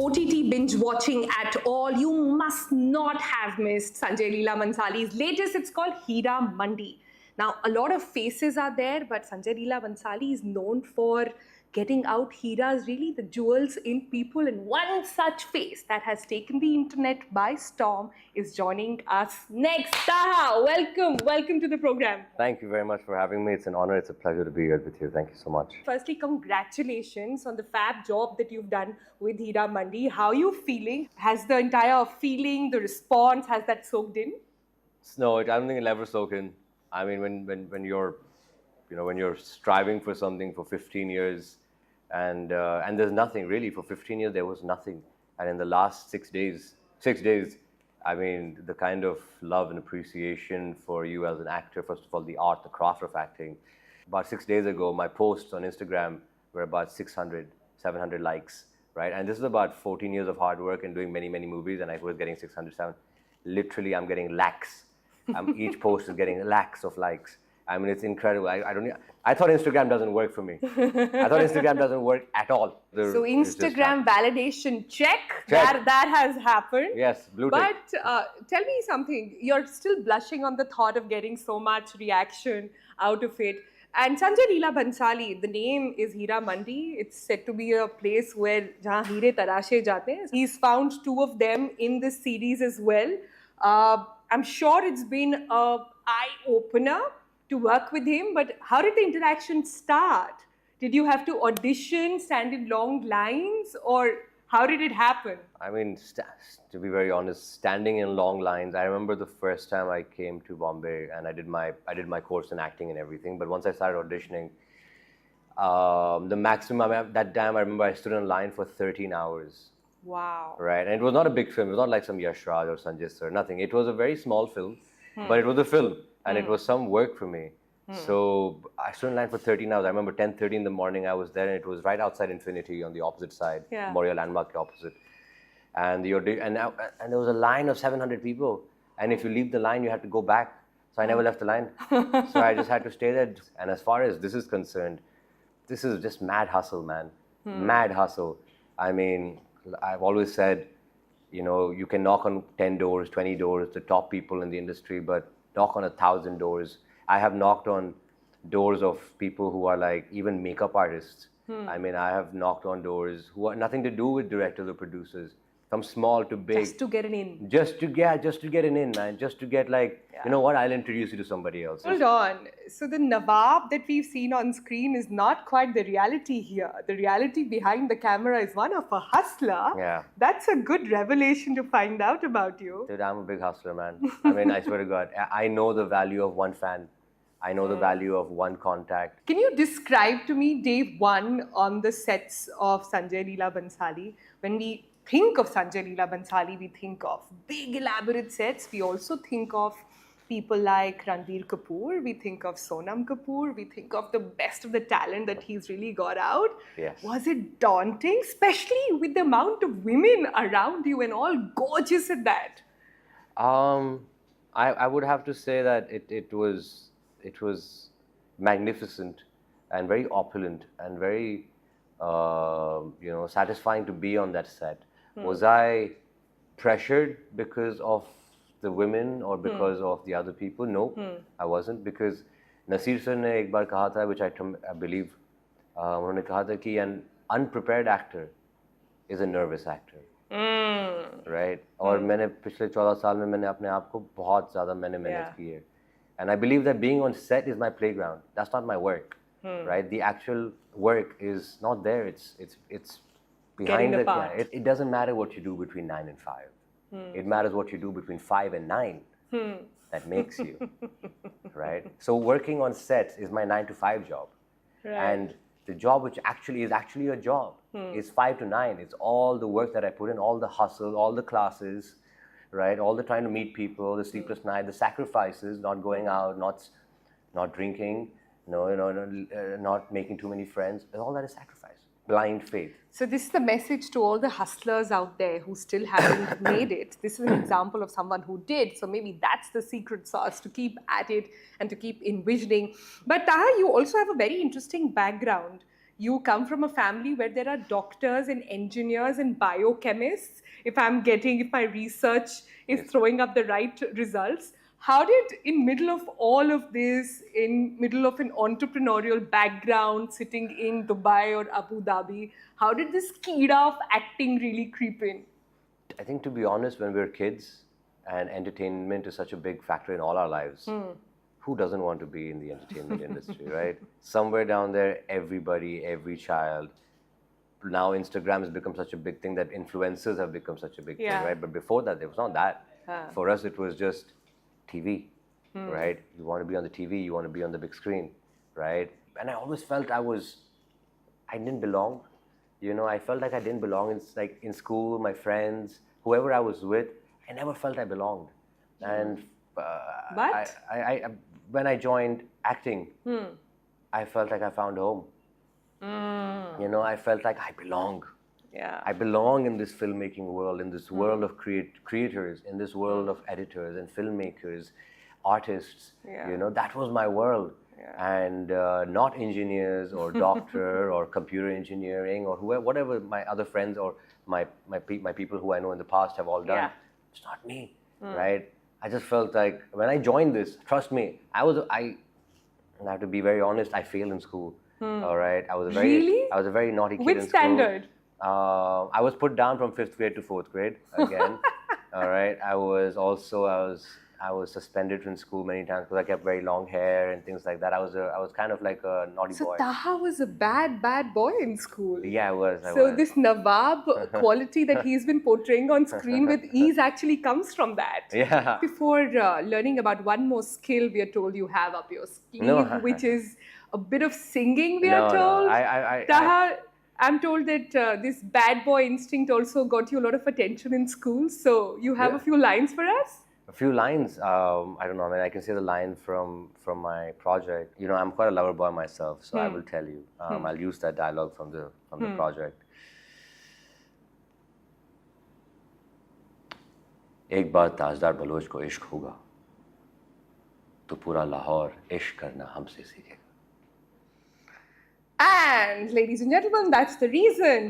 OTT binge watching at all, you must not have missed Sanjay Leela Bhansali's latest. It's called Heeramandi. Now, a lot of faces are there, but Sanjay Leela Bhansali is known for getting out Heeras, really the jewels in people. And one such face that has taken the internet by storm is joining us next. Taha, welcome to the program. Thank you very much for having me. It's an honor. It's a pleasure to be here with you. Thank you so much. Firstly, congratulations on the fab job that you've done with Heeramandi. How are you feeling? Has the entire feeling, the response, has that soaked in? No, I don't think it'll ever soak in. I mean, when you're, when you're striving for something for 15 years, and there's nothing really. For 15 years there was nothing, and in the last 6 days, I mean, the kind of love and appreciation for you as an actor, first of all, the art, the craft of acting. About 6 days ago, my posts on Instagram were about 600, 700 likes, right? And this is about 14 years of hard work and doing many, many movies, and I was getting 600, 700. Literally, I'm getting lakhs. Each post is getting lakhs of likes. I mean, it's incredible. I thought Instagram doesn't work for me. I thought Instagram doesn't work at all. So Instagram validation check. That has happened. Yes, blue tick. But tell me something. You're still blushing on the thought of getting so much reaction out of it. And Sanjay Leela Bhansali, the name is Heeramandi. It's said to be a place where jahan heere tarashe jate hain. He's found 2 of them in this series as well. I'm sure it's been an eye-opener to work with him, but how did the interaction start? Did you have to audition, stand in long lines, or how did it happen? I mean, to be very honest, standing in long lines. I remember the first time I came to Bombay and I did my course in acting and everything. But once I started auditioning, the maximum at that time, I remember I stood in line for 13 hours. Wow. Right, and it was not a big film. It was not like some Yash Raj or Sanjay Sir, nothing. It was a very small film, but it was a film, and it was some work for me. So I stood in line for 13 hours. I remember 10:30 in the morning, I was there, and it was right outside Infinity on the opposite side, Memorial Landmark opposite. And there was a line of 700 people, and if you leave the line, you have to go back. So I never left the line. So I just had to stay there. And as far as this is concerned, this is just mad hustle, man. Mad hustle. I mean, I've always said, you can knock on 10 doors, 20 doors, the top people in the industry, but knock on 1,000 doors. I have knocked on doors of people who are like even makeup artists. I mean, I have knocked on doors who are nothing to do with directors or producers, from small to big. Just to get an in. Just to get an in, man. Just to get you know what, I'll introduce you to somebody else. Hold on. So the Nawab that we've seen on screen is not quite the reality here. The reality behind the camera is one of a hustler. Yeah. That's a good revelation to find out about you. Dude, I'm a big hustler, man. I mean, I swear to God, I know the value of one fan. I know the value of one contact. Can you describe to me day one on the sets of Sanjay Leela Bhansali? When we think of Sanjay Leela Bhansali, we think of big elaborate sets. We also think of people like Ranbir Kapoor. We think of Sonam Kapoor. We think of the best of the talent that he's really got out. Yes. Was it daunting, especially with the amount of women around you and all gorgeous at that? I would have to say that it was magnificent and very opulent and very satisfying to be on that set. Was I pressured because of the women or because of the other people? No, I wasn't, because Nasir sir ne ek baar kaha tha, which I believe, unhone kaha tha ki an unprepared actor is a nervous actor. Right? और मैंने पिछले 14 साल में मैंने अपने आप को बहुत ज़्यादा मेहनत की है. And I believe that being on set is my playground. That's not my work, right? The actual work is not there. It's behind it. Yeah. It doesn't matter what you do between 9 and 5. It matters what you do between 5 and 9. That makes you, right? So working on sets is my 9 to 5 job, and the job which is actually a job is 5 to 9. It's all the work that I put in, all the hustle, all the classes. Right, all the trying to meet people, the sleepless night, the sacrifices, not going out, not drinking, not making too many friends. All that is sacrifice, blind faith. So this is the message to all the hustlers out there who still haven't made it. This is an example of someone who did. So maybe that's the secret sauce, to keep at it and to keep envisioning. But Taha, you also have a very interesting background. you come from a family where there are doctors and engineers and biochemists. If my research is Yes. throwing up the right results, how did, in middle of all of this, in middle of an entrepreneurial background, sitting in Dubai or Abu Dhabi, how did this keeda of acting really creep in? I think, to be honest, when we're kids and entertainment is such a big factor in all our lives, who doesn't want to be in the entertainment industry, right? Somewhere down there, everybody, every child. Now Instagram has become such a big thing that influencers have become such a big thing, right? But before that, there was not that. For us, it was just TV, right? You want to be on the TV, you want to be on the big screen, right? And I always felt I didn't belong. I felt like I didn't belong in school, my friends, whoever I was with, I never felt I belonged. And But? when I joined acting, I felt like I found home. I felt like I belong. Yeah. I belong in this filmmaking world, in this world of creators, in this world of editors and filmmakers, artists. That was my world. And not engineers or doctor or computer engineering or whatever my other friends or my people who I know in the past have all done. Yeah. It's not me, right? I just felt like when I joined this, trust me, I have to be very honest, I failed in school. All right, I was a very naughty kid Which in school. standard? I was put down from 5th grade to 4th grade again. All right, I was suspended from school many times because I kept very long hair and things like that. I was kind of like a naughty boy. So Taha was a bad boy in school. Yeah, I was. So this Nawab quality that he's been portraying on screen with ease actually comes from that. Yeah. Before learning about one more skill, we are told you have up your sleeve, which is a bit of singing. We are told. Taha, I'm told that this bad boy instinct also got you a lot of attention in school. So you have a few lines for us? A few lines. I don't know. I mean, I can say the line from my project. I'm quite a lover boy myself, so I will tell you. I'll use that dialogue from the project. एक बार ताजदार Bloch को इश्क होगा तो पूरा लाहौर इश्क करना हमसे सीखेगा. And ladies and gentlemen, that's the reason